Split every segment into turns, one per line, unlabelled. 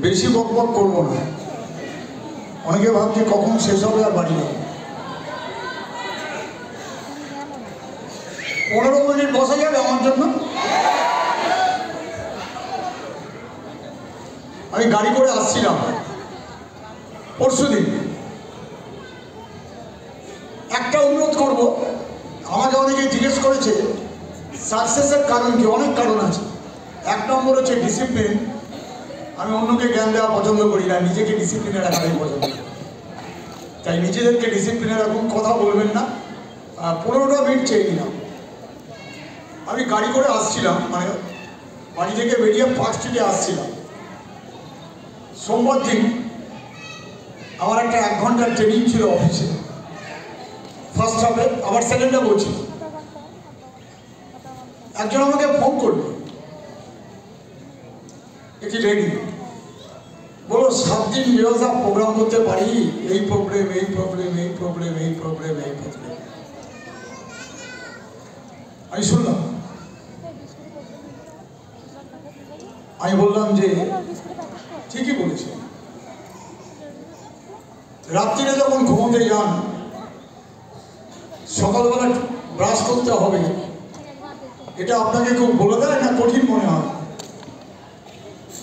বেশি বকবক করবো না, অনেকে ভাবছে কখন শেষ হবে আর বাড়ি যাবে। 15 মিনিট বসা যাবে আমার জন্য? আমি গাড়ি করে আসছিলাম পরশুদিন। একটা অনুরোধ করব, আমাকে অনেকে জিজ্ঞেস করেছে সাকসেসের কারণ কি। অনেক কারণ আছে। 1 নম্বর হচ্ছে ডিসিপ্লিন। আমি অন্যকে জ্ঞান দেওয়া পছন্দ করি না, নিজেকে ডিসিপ্লিনে রাখাটাই পছন্দ করি। তাই নিজেদেরকে ডিসিপ্লিনে রাখুন, কথা বলবেন না। 15টা মিনিট চেয়ে নিলাম। আমি গাড়ি করে আসছিলাম, মানে বাড়ি থেকে বেরিয়ে পার্ক স্ট্রিটে আসছিলাম। সোমবার দিন আমার একটা 1 ঘন্টার ট্রেনিং ছিল অফিসে, ফার্স্ট হাফে, আবার সেকেন্ডে বলছি। একজন আমাকে ফোন করলো, এটি রেডি, বলো 7 দিন রিহার্সাল প্রোগ্রাম করতে পারি, এই প্রবলেম এই প্রবলেম এই প্রবলেম এই প্রবলেম এই প্রবলেম। আমি শুনলাম, আমি বললাম যে ঠিকই বলেছে। রাত্রিরে যখন ঘুমোতে যান, সকালবেলা ব্রাশ করতে হবে, এটা আপনাকে কেউ বলে দেয় না কঠিন মনে হয়?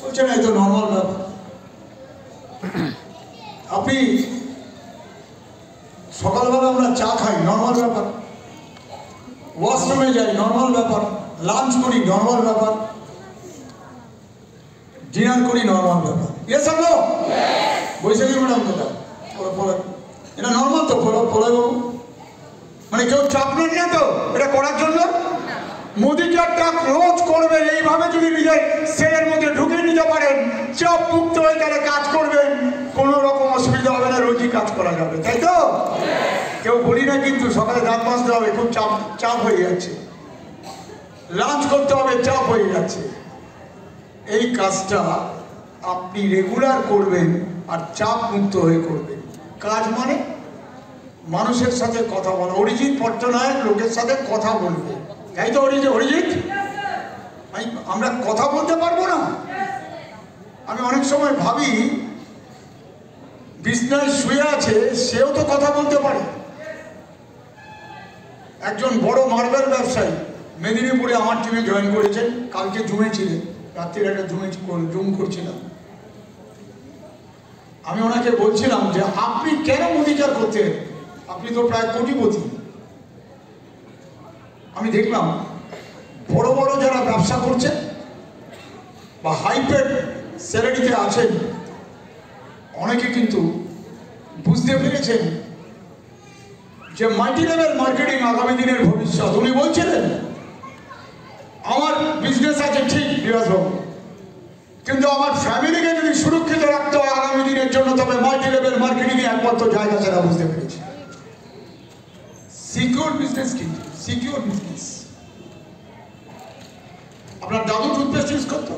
বলছে না, এই তো নর্মাল ব্যাপার। আপনি সকালবেলা আমরা চা খাই, নর্মাল ব্যাপার। ওয়াশরুমে যাই, নর্মাল ব্যাপার। লাঞ্চ করি, নর্মাল ব্যাপার। ডিনার করি, নর্মাল ব্যাপার। ইয়েস আর নো? বৈশাখী ম্যাডাম কোথায়? এটা নর্মাল তো? বাবু মানে কেউ চাপ নেন না তো এটা করার জন্য? মোদিকে একটা রোজ করবেন, এইভাবে যদি নিজের সেলের মধ্যে ঢুকিয়ে নিতে পারেন, চাপ মুক্ত হয়ে গেলে কাজ করবেন, কোনো রকম অসুবিধা হবে না, রোজই কাজ করা যাবে, তাই তো? কেউ বলি না কিন্তু সকালে দাঁত মাজতে হবে, খুব চাপ হয়ে যাচ্ছে। লাঞ্চ করতে হবে, চাপ হয়ে যাচ্ছে। এই কাজটা আপনি রেগুলার করবেন আর চাপ মুক্ত হয়ে করবেন। কাজ মানে মানুষের সাথে কথা বলা। অরিজিৎ পট্টনায়ক লোকের সাথে কথা বলবে, তাই তো? অরিজিৎ, আমরা কথা বলতে পারবো না? আমি অনেক সময় ভাবি, বিছনায় শুয়ে আছে, সেও তো কথা বলতে পারে। একজন বড় মার্বেল ব্যবসায়ী মেদিনীপুরে আমার টিমে জয়েন করেছেন। কালকে জুমে ছিলেন, রাত্রির একটা জুম করছিলাম। আমি ওনাকে বলছিলাম যে আপনি কেন মোদিকার করতে, আপনি তো প্রায় কোটিপতি। আমি দেখলাম বড় বড় যারা ব্যবসা করছেন বা হাইপেড স্যালারিতে আছেন, অনেকে কিন্তু বুঝতে পেরেছেন যে মাল্টি লেভেল মার্কেটিং আগামী দিনের ভবিষ্যৎ। উনি বলছিলেন আমার বিজনেস আছে ঠিক বিরাজবাবু, কিন্তু আমার ফ্যামিলিকে যদি সুরক্ষিত রাখতে হয় আগামী দিনের জন্য, তবে মাল্টি লেভেল মার্কেটিং এ একমাত্র জায়গা সেটা বুঝতে পেরেছি। সিকিউর বিজনেস, কিন্তু সিকিউর বিজনেস। আপনার দাদু টুথপেস্ট ইউজ করতো,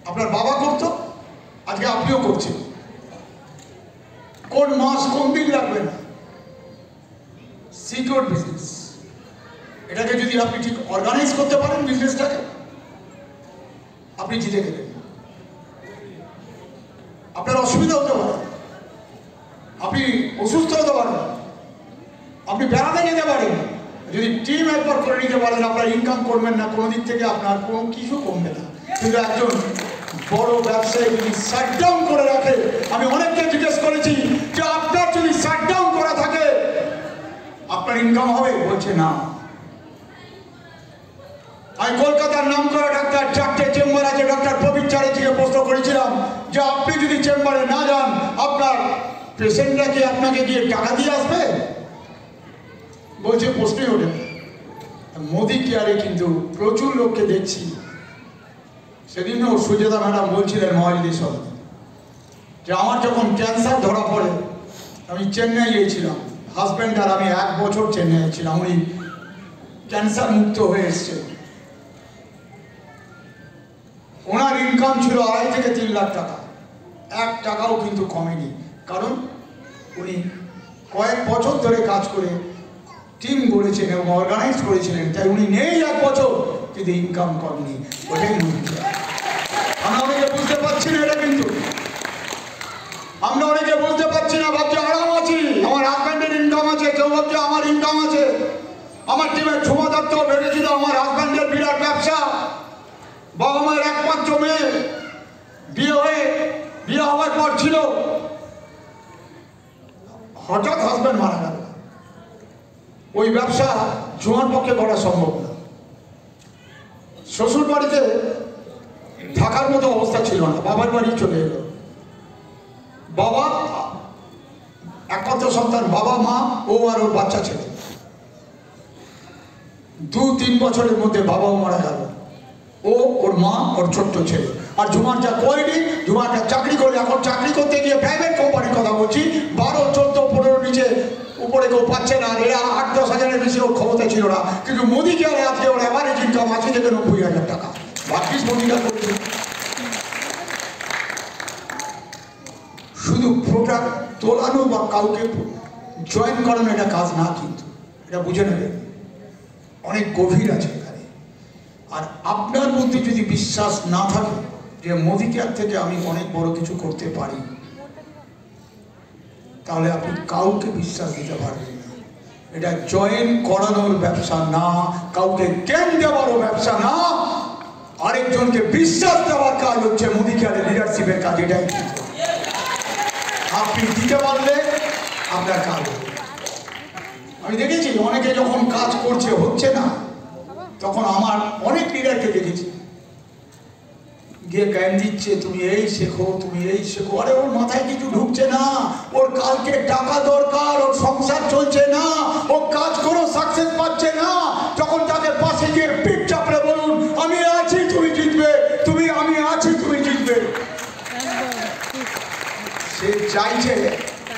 আপনার বাবা করতো, আজকে আপনিও করছেন। কোন মাস কোন দিন লাগবে না, সিকিউর বিজনেস। এটাকে যদি আপনি ঠিক অর্গানাইজ করতে পারেন বিজনেসটাকে, আপনি জিতে গেলেন। আপনার অসুবিধা হতে পারে, আপনি অসুস্থ হতে পারেন, আপনি বেড়াতে যেতে পারেন। যদি টিম একবার করে নিতে পারেন, আপনার ইনকাম করবেন না, কোনো দিক থেকে আপনার কোনো কিছু কমবে না। কিন্তু একজন বড় ব্যবসায়ী যদি শাটডাউন করে রাখে, আমি অনেককে জিজ্ঞেস করেছি যে আপনার যদি শাটডাউন করা থাকে আপনার ইনকাম হবে? বলছে না। আমি কলকাতার নাম করা ডাক্তার, 4টে চেম্বার আছে, ডক্টর প্রবীর চ্যাটার্জিকে প্রশ্ন করেছিলাম যে আপনি যদি চেম্বারে না যান, আপনার পেশেন্টরা কি আপনাকে গিয়ে টাকা দিয়ে আসবে? বলছে প্রশ্নই ওঠে। মোদি কেয়ারে কিন্তু প্রচুর লোককে দেখছি। সেদিনও সুজাতা ম্যাডাম বলছিলেন মহাজিদের সাথে যে আমার যখন ক্যান্সার ধরা পড়ে, আমি চেন্নাই গিয়েছিলাম, হাজব্যান্ড আর আমি 1 বছর চেন্নাই ছিলাম। উনি ক্যান্সার মুক্ত হয়ে এসছেন। ওনার ইনকাম ছিল 2.5 থেকে 3 লাখ টাকা, 1 টাকাও কিন্তু কমেনি। কারণ উনি কয়েক বছর ধরে কাজ করে টিম গড়েছেন এবং অর্গানাইজ করেছিলেন। তাই উনি নেই 1 বছর, কিন্তু ইনকাম কম নেই, ওটাই মুদিকেয়ার। আমরা অনেকে বুঝতে পারছি না এটা, কিন্তু আমরা অনেকে বুঝতে পারছি না, ভাবছি আরাম আছি, আমার হাজব্যান্ডের ইনকাম আছে, কেউ ভাবছে আমার ইনকাম আছে। আমার টিমের ঝুমা দত্ত ভেবেছিল আমার হাজব্যান্ডের বিরাট ব্যবসা, বাবা মায়ের একমাত্র মেয়ে, বিয়ে হওয়ার পর ছিল, হঠাৎ হাজব্যান্ড মারা গেল। ওই ব্যবসা ঝুমার পক্ষে করা সম্ভব না। শ্বশুর বাড়িতে থাকার মতো অবস্থা ছিল না, বাবার বাড়ি চলে এলো। বাবা একমাত্র সন্তান, বাবা মা, ও আর ওর বাচ্চা ছেলে। 2-3 বছরের মধ্যে বাবাও মারা গেল, ও, ওর মা, ওর ছোট্ট ছেলে। আর ঝুমার যা কোয়ালিটি, ঝুমারটা চাকরি করে, এখন চাকরি করতে গিয়ে প্রাইভেট কোম্পানির কথা বলছি, 12, 14, 15 নিচে উপরে কেউ পাচ্ছে না। আর এরা 8-10 হাজারের বেশি ওর ক্ষমতা ছিল না, কিন্তু মুদিকেয়ারে আজকে ওর অ্যাভারেজ ইনকাম 80 থেকে 90,000 টাকা। ভাগ্যিস মুদিকেয়ার করেছে। শুধু প্রোডাক্ট তোলানো বা কাউকে জয়েন করানো এটা কাজ না, কিন্তু এটা বুঝে নেবেন অনেক গভীর আছে এখানে। আর আপনার মধ্যে যদি বিশ্বাস না থাকে যে মুদিকেয়ার থেকে আমি অনেক বড় কিছু করতে পারি, তাহলে আপনি কাউকে বিশ্বাস দিতে পারবেন না। এটা জয়েন করানোর ব্যবসা না, কাউকে জ্ঞান দেওয়ারও ব্যবসা না, আরেকজনকে বিশ্বাস দেওয়ার কাজ হচ্ছে মুদিকেয়ারের লিডারশিপের কাজ। এটাই আপনি দিতে পারলে আপনার কাজ হবে। আমি দেখেছি অনেকে যখন কাজ করছে হচ্ছে না, তখন আমার অনেক লিডারকে দেখেছি গিয়ে জ্ঞান দিচ্ছে, তুমি এই শেখো, তুমি এই শেখো। আরে ওর মাথায় কিছু ঢুকছে না, ওর কালকে টাকা দরকার, ওর সংসার চলছে না, ও কাজ করে সাকসেস পাচ্ছে না। যখন তাকে পাশে গিয়ে পিঠ চাপড়ে বলুন, আমি আছি তুমি জিতবে, আমি আছি তুমি জিতবে, সে চাইছে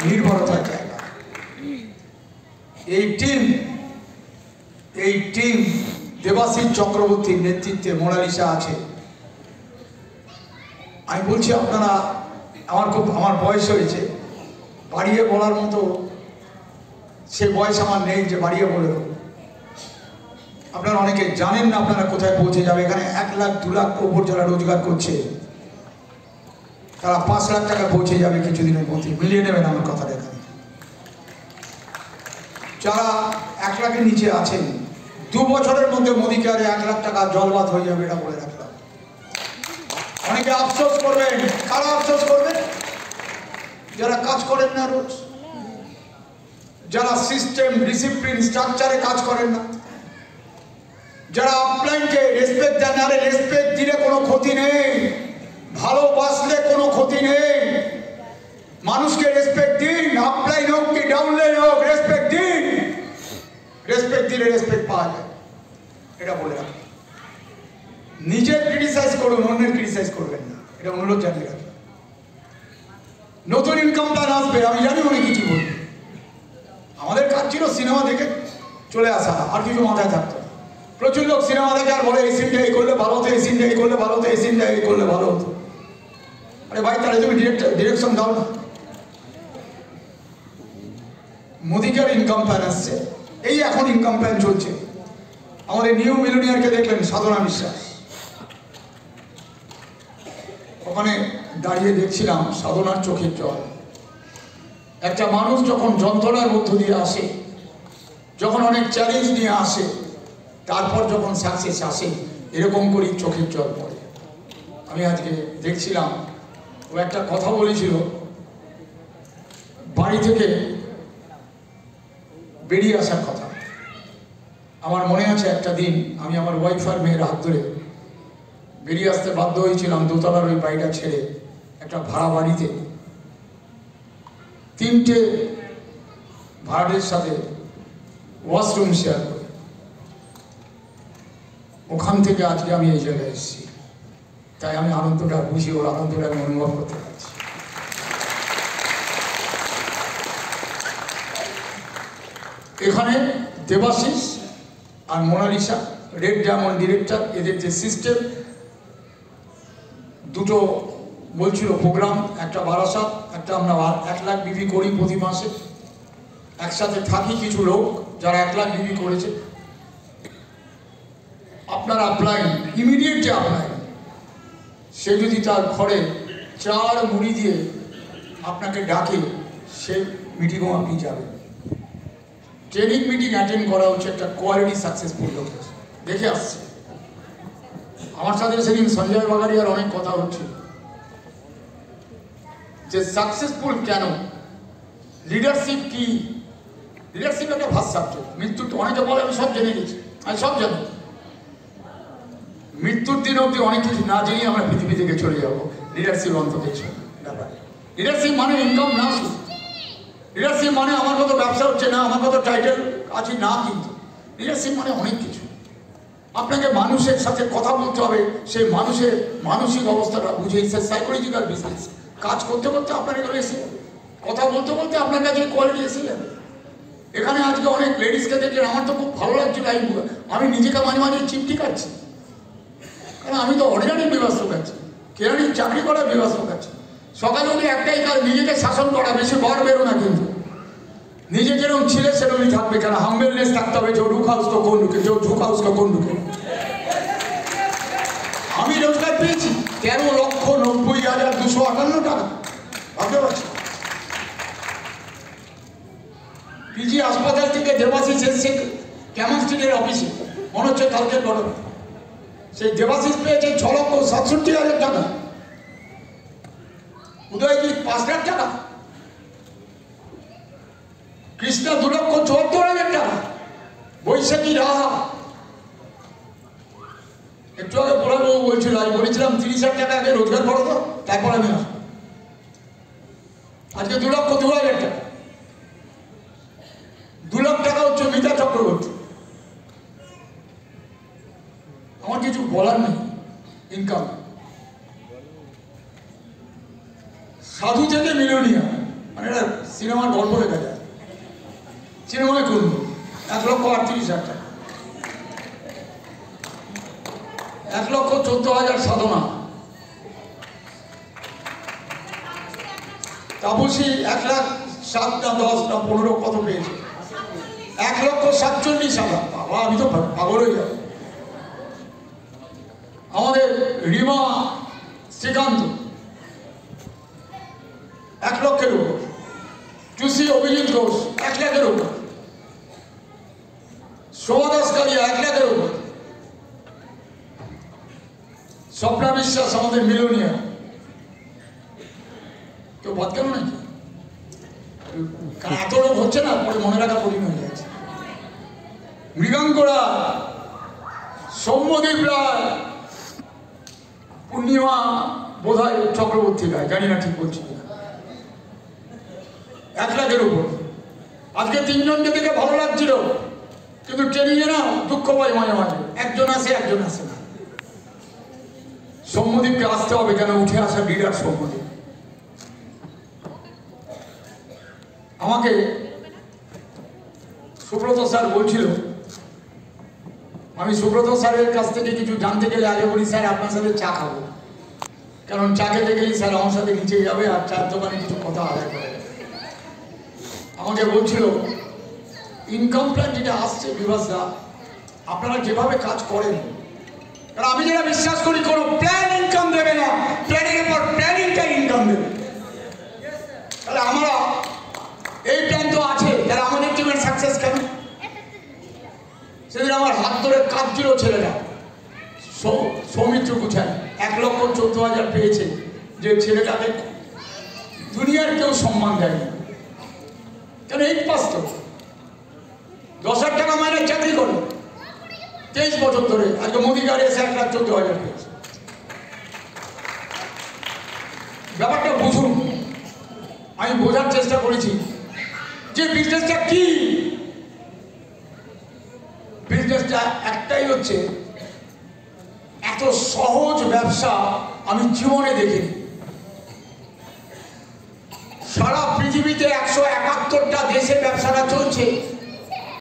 নির্ভরতার জায়গা। এই টিম দেবাশিস চক্রবর্তীর নেতৃত্বে মোনালিসা আছে। আমি বলছি আপনারা, আমার বয়স হয়েছে, বাড়িয়ে বলার মতো সে বয়স আমার নেই যে বাড়িয়ে বলে দেবো। আপনারা অনেকে জানেন না আপনারা কোথায় পৌঁছে যাবে। এখানে 1 লাখ 2 লাখ ওপর যারা রোজগার করছে, তারা 5 লাখ টাকা পৌঁছে যাবে কিছুদিনের মধ্যে। মিলিয়ে নেবেন আমার কথাটা। এখানে যারা 1 লাখের নিচে আছেন, 2 বছরের মধ্যে মুদিকেয়ারে 1 লাখ টাকা জলবাদ হয়ে যাবে, এটা বলে রাখলাম। অনেকে আফসোস করবেন। কারা আফসোস করবেন? যারা কাজ করেন না রোজ, যারা সিস্টেম, ডিসিপ্লিন, স্ট্রাকচারে কাজ করেন না, যারা আপলাইনকে রেসপেক্ট দেন না। রেসপেক্ট দিলে কোনো ক্ষতি নেই, ভালোবাসলে কোনো ক্ষতি নেই। মানুষকে রেসপেক্ট দিন, আপলাইন হোক কি ডাউনলাইন হোক, রেসপেক্ট দিন। রেসপেক্ট দিলে রেসপেক্ট পাওয়া যায়, এটা বলে রাখুন। নিজের ক্রিটিসাইজ করুন, অন্যের ক্রিটিসাইজ করবেন না, এটা অনুরোধ জানিয়ে রাখুন। নতুন ইনকাম প্ল্যান আসবে, আমি জানি অনেক কিছু বলবে। আমাদের কাজ ছিল সিনেমা দেখে চলে আসা, আর কিছু মাথায় থাকতো। প্রচুর লোক সিনেমা দেখে আর বলে এই সিনটা এই করলে ভালো হতো, এই সিনটা এই করলে ভালো হতো, এই সিনটা এই করলে ভালো হতো। আরে ভাই, তাহলে তুমি ডিরেকশন দাও না। মুদিকেয়ার ইনকাম প্ল্যান আসছে, এই এখন ইনকাম প্ল্যান চলছে। আমাদের নিউ মিলেনিয়ারকে দেখলেন, সাধনা বিশ্বাস, ওখানে দাঁড়িয়ে দেখছিলাম সাধনার চোখের জল। একটা মানুষ যখন যন্ত্রণার মধ্য দিয়ে আসে, যখন অনেক চ্যালেঞ্জ নিয়ে আসে, তারপর যখন সাকসেস আসে, এরকম করেই চোখের জল পড়ে। আমি আজকে দেখছিলাম, ও একটা কথা বলেছিল, বাড়ি থেকে বেরিয়ে আসার কথা। আমার মনে আছে একটা দিন আমি আমার ওয়াইফ আর মেয়ের হাত ধরে বেরিয়ে আসতে বাধ্য হয়েছিলাম দোতলার ওই বাড়িটা ছেড়ে একটা ভাড়া বাড়িতে। 3টে ভাড়াটের সাথে ওয়াশরুম শেয়ার করে। ওখান থেকে আজকে আমি এই জায়গায় এসেছি, তাই আমি আনন্দটা বুঝি, ওর আনন্দটা আমি অনুভব করতে পারছি। এখানে দেবাশিস আর মোনালিসা, রেড ডায়মন্ড ডিরেক্টর, এদের যে সিস্টেম, দুটো বলছিল প্রোগ্রাম, একটা বারাসাত, একটা আমরা 1 লাখ বিবি করি প্রতি মাসে। একসাথে থাকি কিছু লোক যারা 1 লাখ বিবি করেছে। আপনার আপলাইন, ইমিডিয়েট যে আপলাইন, সে যদি তার ঘরে চার মুড়ি দিয়ে আপনাকে ডাকে, সেই মিটিংও আপনি যাবেন। ট্রেনিং মিটিং অ্যাটেন্ড করা হচ্ছে একটা কোয়ালিটি সাকসেসফুল লোক দেখে আসছে। আমার সাথে সেদিন সঞ্জয় বাগারিয়ার অনেক কথা হচ্ছে যে সাকসেসফুল কেন, লিডারশিপ কি। লিডারশিপ একটা ভাস সাবজেক্ট। মৃত্যুর অনেকে বলে আমি সব জেনে গেছি, আমি সব জানি। মৃত্যুর দিন অবধি অনেক কিছু না জেনে আমরা পৃথিবী থেকে চলে যাবো। লিডারশিপ অন্তত ব্যাপারে লিডারশিপ মানে ইনকাম না, লিডারশিপ মানে আমার কত ব্যবসা হচ্ছে না, আমার কত টাইটেল আছে না, কিন্তু লিডারশিপ মানে অনেক কিছু। আপনাকে মানুষের সাথে কথা বলতে হবে, সেই মানুষের মানসিক অবস্থাটা বুঝে, সে সাইকোলজিক্যাল বিজনেস। কাজ করতে করতে আপনার এগুলো এসে যাবে, কথা বলতে বলতে আপনার কাছে কোয়ালিটি এসে যাবে। এখানে আজকে অনেক লেডিসকে দেখলেন, আমার তো খুব ভালো লাগছে লাইফগুলো। আমি নিজেকে মাঝে মাঝে চিমটি কাটছি, কারণ আমি তো অর্ডিনারি বিবাস্ত কাটছি, কেরানি চাকরি করা বিবাস্ত কাটছি। সকালে উঠে একটাই কাজ, নিজেকে শাসন করা, বেশি বার বেরো না, কিন্তু নিজে যেরকম ছিলে সেরকমই থাকবে। কেন হাম্বেলনেস থাকতে হবে, যে ঢুকা উসকা কোন ঢুকে, যে ঝুঁকা উসকা কোন ঢুকে। আমি রোজগার পেয়েছি 13,90,258 টাকা, ভাবতে পারছি। পিজি হাসপাতাল থেকে দেবাশিস এসছে কেমন স্ট্রিটের অফিসে, মনে হচ্ছে কালকে ঘটনা। সেই দেবাশিস পেয়েছে 6,67,000 টাকা, উদয়জিৎ 5 লাখ টাকা, কৃষ্ণা 2,74,000 টাকা, বৈশাখী রাহা একটু আগে পড়াবো বলছিল, আমি বলেছিলাম 30,000 টাকা আগে রোজগার করো তো, তারপর আমি আসবো। আজকে 2,02,000 টাকা, 2 লাখ টাকা হচ্ছে মিতা চক্রবর্তী। আমার কিছু বলার নেই। ইনকাম সাধু থেকে মিলিয়নিয়া, মানে এটা সিনেমার গল্প লেখা যায়, সিনেমায় করবো। 1,38,000 টাকা, 1,14,000 সাধনা, তাপসী 1,07,000 না 10 না 15 কত পেয়েছে, 1,47,000। বাবা, আমি তো পাগল হয়ে যাব। আমাদের রিমা শ্রীকান্ত 1 লক্ষের উপর, টুসি অভিজিৎ ঘোষ 1 লাখের উপর, শোভা দাস কালিয়া 1 লাখের উপর, স্বপ্না বিশ্বাস আমাদের মিলিয়নিয়া। কেউ বাদ কেন নাকি? কারণ এত লোক হচ্ছে না, পরে মনে রাখা কঠিন হয়ে যাচ্ছে। মৃগাঙ্করা, সৌম্যদীপ রায়, পূর্ণিমা বোধহয় চক্রবর্তী রায়, জানি না ঠিক বলছি কিনা, 1 লাখের উপর। আজকে 3 জনকে দেখে ভালো লাগছিল, কিন্তু ট্রেনিংয়ে না দুঃখ পাই মাঝে মাঝে, একজন আসে একজন আসে না। সৌম্যদীপকে আসতে হবে, কেন উঠে আসা লিডার সৌম্যদীপ। আমাকে সুব্রত স্যার বলছিল, আমি সুব্রত স্যারের কাছ থেকে কিছু জানতে গেলে আগে বলি, স্যার আপনার সাথে চা খাবো, কারণ চা খেতে গেলেই স্যার আমার সাথে নিচে যাবে আর চার দোকানে কিছু কথা আদায় করে। আমাকে বলছিল ইনকাম প্ল্যান যেটা আসছে বিভাসদা, আপনারা যেভাবে কাজ করেন, কারণ আমি যেটা বিশ্বাস করি, কোনো প্ল্যান ইনকাম দেবে না, প্ল্যানিংয়ের পর প্ল্যানিংটা ইনকাম দেবে। তাহলে আমরা এই প্ল্যান তো আছে, তাহলে আমাদের টিমের সাকসেস কেন? সেদিন আমার হাত ধরে কাঁদছিল ছেলেটা, সৌমিত্র গুছায় 1,14,000 পেয়েছে, যে ছেলেটাকে দুনিয়ার কেউ সম্মান দেয়নি। কেন? 8 পাস তো, 10,000 টাকা মাইনে চাকরি করে 23 বছর ধরে। আজকে মোদি গাড়ি এসে 1,14,000 পেয়েছে। ব্যাপারটা বুঝুন, আমি বোঝার চেষ্টা করেছি যে বিজনেসটা কি। বিজনেসটা একটাই হচ্ছে, এত সহজ ব্যবসা আমি জীবনে দেখিনি। সারা পৃথিবীতে 171টা দেশে ব্যবসাটা চলছে,